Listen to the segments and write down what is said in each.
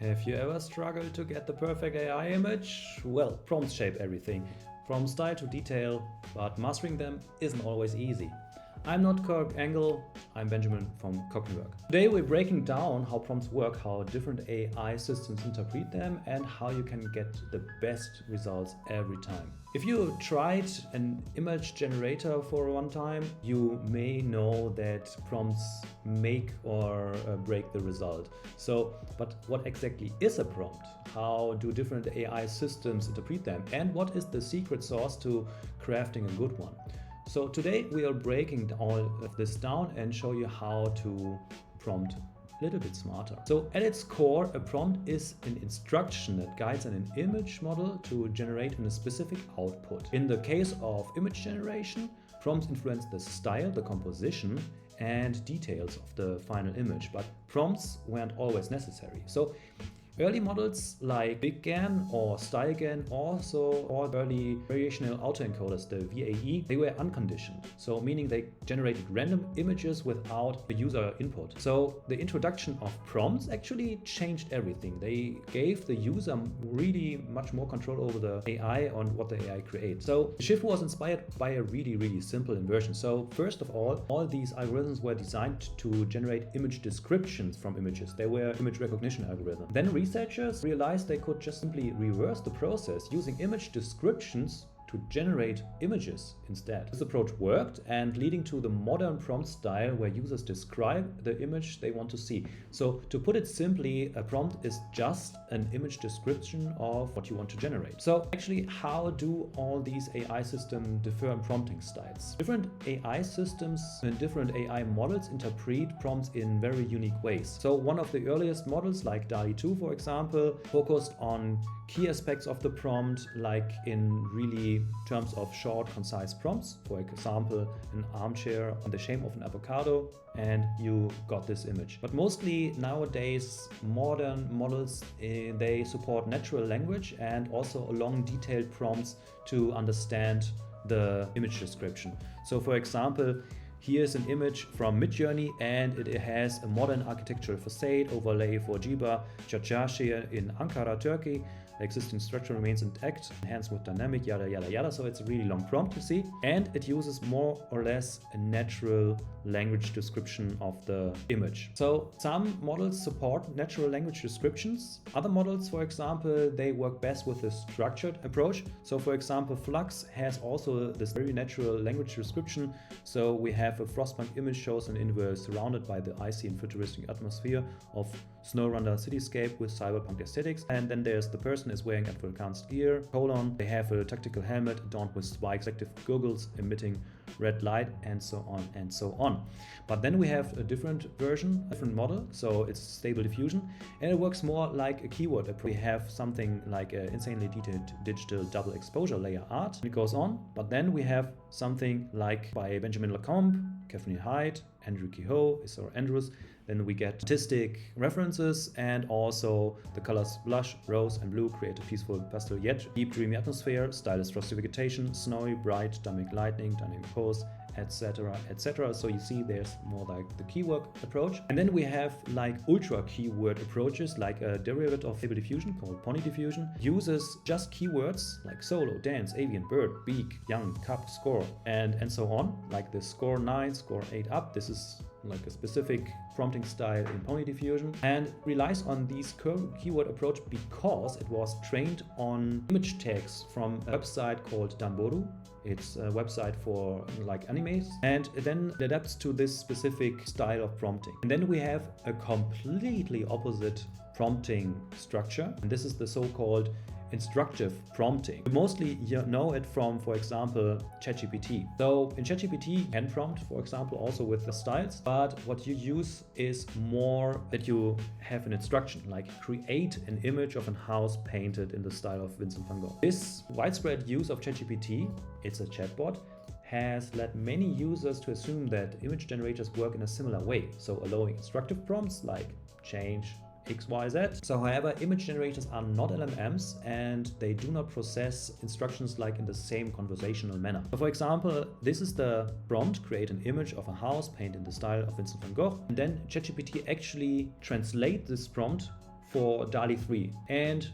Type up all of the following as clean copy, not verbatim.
Have you ever struggled to get the perfect AI image? Well, prompts shape everything, from style to detail, but mastering them isn't always easy. I'm not Kirk Engel, I'm Benjamin from CogniWerk. Today we're breaking down how prompts work, how different AI systems interpret them, and how you can get the best results every time. If you tried an image generator for one time, you may know that prompts make or break the result. But what exactly is a prompt? How do different AI systems interpret them? And what is the secret sauce to crafting a good one? So today we are breaking all of this down and show you how to prompt a little bit smarter. So at its core, a prompt is an instruction that guides an image model to generate a specific output. In the case of image generation, prompts influence the style, the composition, and details of the final image, but prompts weren't always necessary. So early models like BigGAN or StyleGAN, or early variational autoencoders, the VAE, they were unconditioned. So meaning they generated random images without the user input. So the introduction of prompts actually changed everything. They gave the user really much more control over the AI on what the AI creates. So the shift was inspired by a really simple inversion. So first of all these algorithms were designed to generate image descriptions from images. They were image recognition algorithms. Then researchers realized they could just simply reverse the process using image descriptions to generate images instead. This approach worked, and leading to the modern prompt style where users describe the image they want to see. So to put it simply, a prompt is just an image description of what you want to generate. So actually, how do all these AI systems differ in prompting styles? Different AI systems and different AI models interpret prompts in very unique ways. So one of the earliest models, like DALL 2 for example, focused on key aspects of the prompt, like in really terms of short, concise prompts. For example, an armchair on the shape of an avocado, and you got this image. But mostly nowadays, modern models, they support natural language and also long detailed prompts to understand the image description. So for example, here's an image from Midjourney, and it has a modern architectural facade overlay for Ciba Çarşı in Ankara, Turkey. The existing structure remains intact, enhanced with dynamic, yada yada yada. So it's a really long prompt, you see, and it uses more or less a natural language description of the image. So some models support natural language descriptions. Other models, for example, they work best with a structured approach. So for example, Flux has also this very natural language description. So we have a frostpunk image shows an inverse surrounded by the icy and futuristic atmosphere of SnowRunner cityscape with cyberpunk aesthetics. And then there's the person is wearing advanced gear, they have a tactical helmet adorned with spikes, reflective goggles emitting red light, and so on and so on. But then we have a different version, different model, so it's Stable Diffusion, and it works more like a keyword approach. We have something like an insanely detailed digital double exposure layer art. It goes on, but then we have something like by Benjamin Lacombe, Catherine Hyde, Andrew Kehoe, Isor Andrews. Then we get artistic references, and also the colors blush, rose, and blue create a peaceful pastel yet deep dreamy atmosphere, stylish frosty vegetation, snowy, bright, dynamic lightning, dynamic pose, etc, etc. So you see there's more like the keyword approach. And then we have like ultra keyword approaches, like a derivative of Stable Diffusion called Pony Diffusion, uses just keywords like solo, dance, avian, bird, beak, young, cup, score, and so on, like the score 9, score 8 up. This is like a specific prompting style in Pony Diffusion, and relies on these keyword approach because it was trained on image tags from a website called Damboru. It's a website for like animes, and then it adapts to this specific style of prompting. And then we have a completely opposite prompting structure, and this is the so-called instructive prompting. You mostly know it from, for example, ChatGPT. So in ChatGPT, you can prompt, for example, also with the styles, but what you use is more that you have an instruction, like create an image of a house painted in the style of Vincent van Gogh. This widespread use of ChatGPT, it's a chatbot, has led many users to assume that image generators work in a similar way, so allowing instructive prompts like change XYZ. So however, image generators are not LLMs, and they do not process instructions like in the same conversational manner. So for example, this is the prompt, create an image of a house painted in the style of Vincent van Gogh, and then ChatGPT actually translates this prompt for DALL 3, and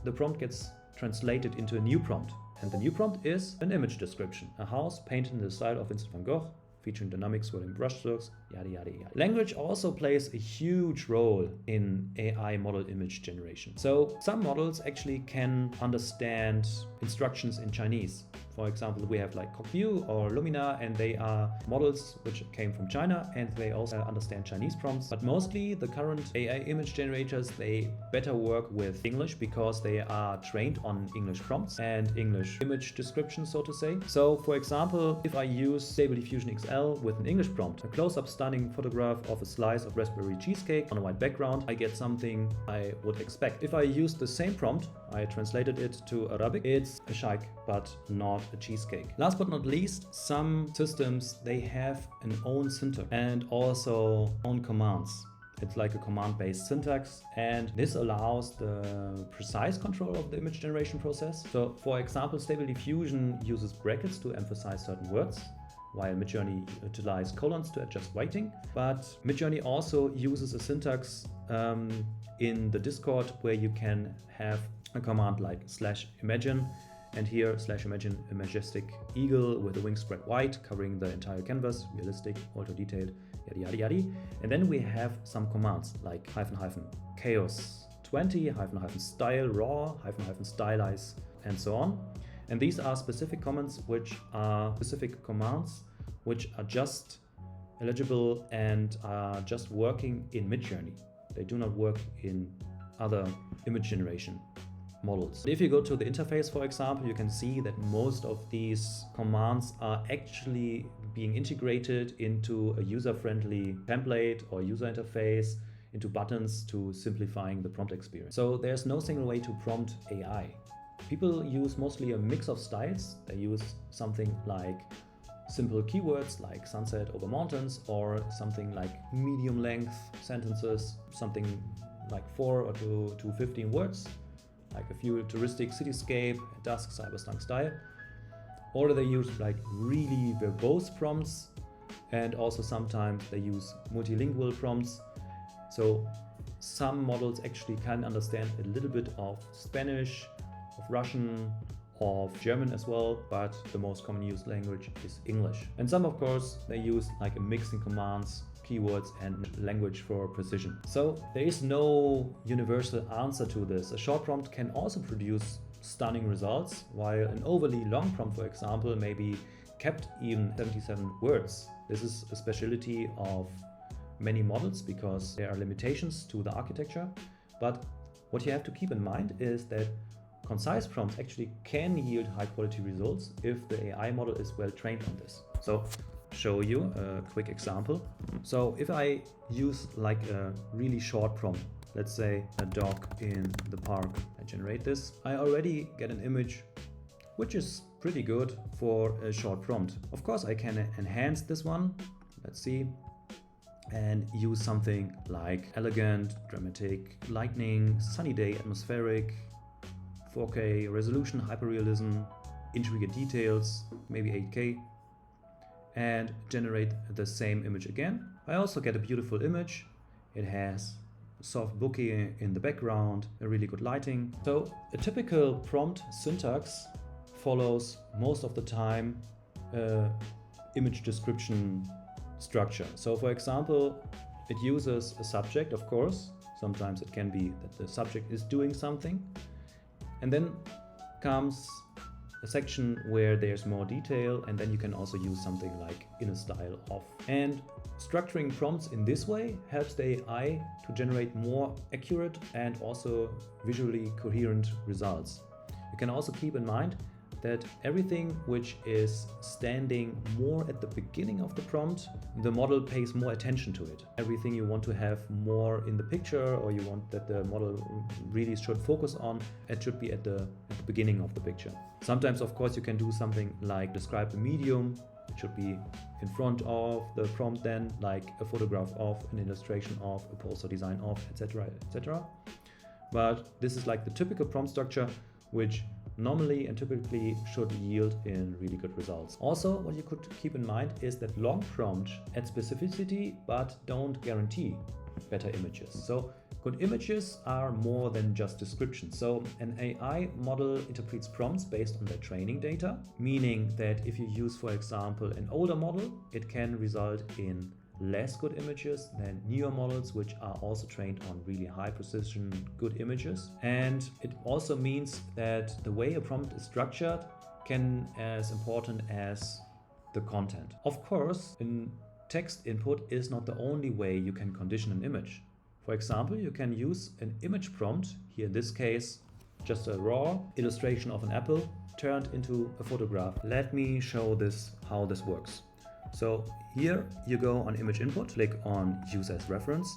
the prompt gets translated into a new prompt. And the new prompt is an image description. A house painted in the style of Vincent van Gogh, featuring dynamic swirling brushstrokes, yada yada yada. Language also plays a huge role in AI model image generation. So some models actually can understand instructions in Chinese. For example, we have like CogniWerk or Lumina, and they are models which came from China, and they also understand Chinese prompts. But mostly the current AI image generators, they better work with English because they are trained on English prompts and English image descriptions, so to say. So for example, if I use Stable Diffusion XL with an English prompt, a close-up stunning photograph of a slice of raspberry cheesecake on a white background, I get something I would expect. If I use the same prompt, I translated it to Arabic, it's a shaik, but not a cheesecake. Last but not least, some systems, they have an own syntax and also own commands. It's like a command-based syntax, and this allows the precise control of the image generation process. So for example, Stable Diffusion uses brackets to emphasize certain words, while Midjourney utilizes colons to adjust weighting. But Midjourney also uses a syntax in the Discord where you can have a command like /imagine, and here /imagine a majestic eagle with the wings spread wide, covering the entire canvas, realistic, auto detailed, yada yada yada. And then we have some commands like --chaos 20, --style raw, --stylize, and so on. And these are specific commands which are specific commands which are just eligible and are just working in Midjourney. They do not work in other image generation models. If you go to the interface, for example, you can see that most of these commands are actually being integrated into a user-friendly template or user interface, into buttons to simplifying the prompt experience. So there's no single way to prompt AI. People use mostly a mix of styles. They use something like simple keywords like sunset over mountains, or something like medium length sentences, something like 4 or to 15 words, like a futuristic cityscape, dusk, cyberpunk style. Or they use like really verbose prompts, and also sometimes they use multilingual prompts. So some models actually can understand a little bit of Spanish, of Russian, of German as well, but the most common used language is English. And some, of course, they use like a mixing commands, keywords, and language for precision. So there is no universal answer to this. A short prompt can also produce stunning results, while an overly long prompt, for example, may be kept even 77 words. This is a specialty of many models because there are limitations to the architecture. But what you have to keep in mind is that concise prompts actually can yield high quality results if the AI model is well trained on this. So show you a quick example. So if I use like a really short prompt, let's say a dog in the park, I generate this, I already get an image which is pretty good for a short prompt. Of course, I can enhance this one. Let's see. And use something like elegant, dramatic, lightning, sunny day, atmospheric, 4K resolution, hyperrealism, intricate details, maybe 8K, and generate the same image again. I also get a beautiful image. It has a soft bokeh in the background, a really good lighting. So a typical prompt syntax follows most of the time image description structure. So for example, it uses a subject, of course. Sometimes it can be that the subject is doing something. And then comes a section where there's more detail, and then you can also use something like in a style of. And structuring prompts in this way helps the AI to generate more accurate and also visually coherent results. You can also keep in mind that everything which is standing more at the beginning of the prompt, the model pays more attention to it. Everything you want to have more in the picture, or you want that the model really should focus on, it should be at the beginning of the picture. Sometimes, of course, you can do something like describe a medium. It should be in front of the prompt then, like a photograph of, an illustration of, a poster design of, etc., etc. But this is like the typical prompt structure, which normally and typically should yield in really good results. Also, what you could keep in mind is that long prompts add specificity but don't guarantee better images. So good images are more than just descriptions. So an AI model interprets prompts based on their training data, meaning that if you use, for example, an older model, it can result in less good images than newer models, which are also trained on really high precision good images. And it also means that the way a prompt is structured can be as important as the content. Of course, text input is not the only way you can condition an image. For example, you can use an image prompt, here in this case, just a raw illustration of an apple turned into a photograph. Let me show this, how this works. So here you go on image input, click on use as reference,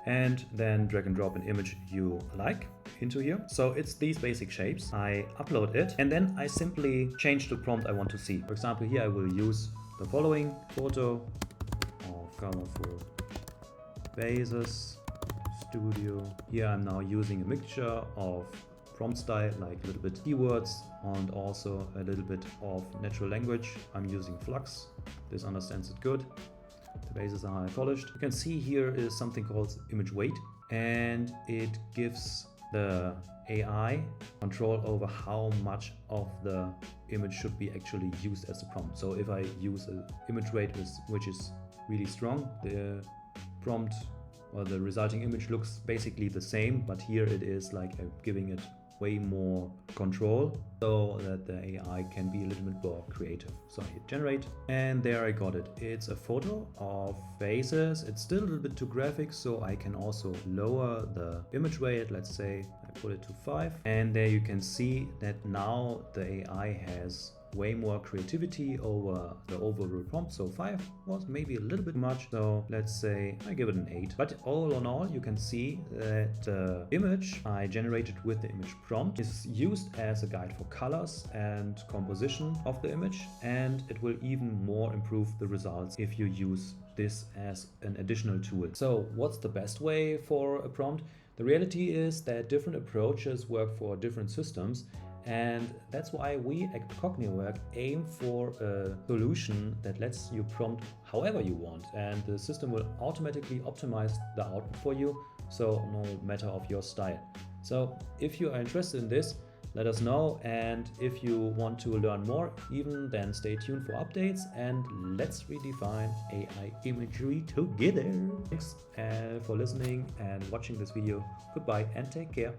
and then drag and drop an image you like into here. So it's these basic shapes. I upload it and then I simply change the prompt I want to see. For example, here I will use the following photo of colorful vases, studio. Here I'm now using a mixture of prompt style, like a little bit keywords and also a little bit of natural language. I'm using Flux. This understands it good. The bases are high polished. You can see here is something called image weight, and it gives the AI control over how much of the image should be actually used as a prompt. So if I use an image weight which is really strong, the prompt or the resulting image looks basically the same, but here it is like giving it way more control so that the AI can be a little bit more creative. So I hit generate and there I got it. It's a photo of vases. It's still a little bit too graphic, so I can also lower the image weight. Let's say I put it to 5, and there you can see that now the AI has way more creativity over the overall prompt. So 5 was maybe a little bit much, so let's say I give it an 8. But all in all, you can see that the image I generated with the image prompt is used as a guide for colors and composition of the image, and it will even more improve the results if you use this as an additional tool. So what's the best way for a prompt? The reality is that different approaches work for different systems, and that's why we at CogniWerk aim for a solution that lets you prompt however you want, and the system will automatically optimize the output for you, so no matter of your style. So if you are interested in this, let us know, and if you want to learn more even, then stay tuned for updates and let's redefine AI imagery together. Thanks for listening and watching this video. Goodbye and take care.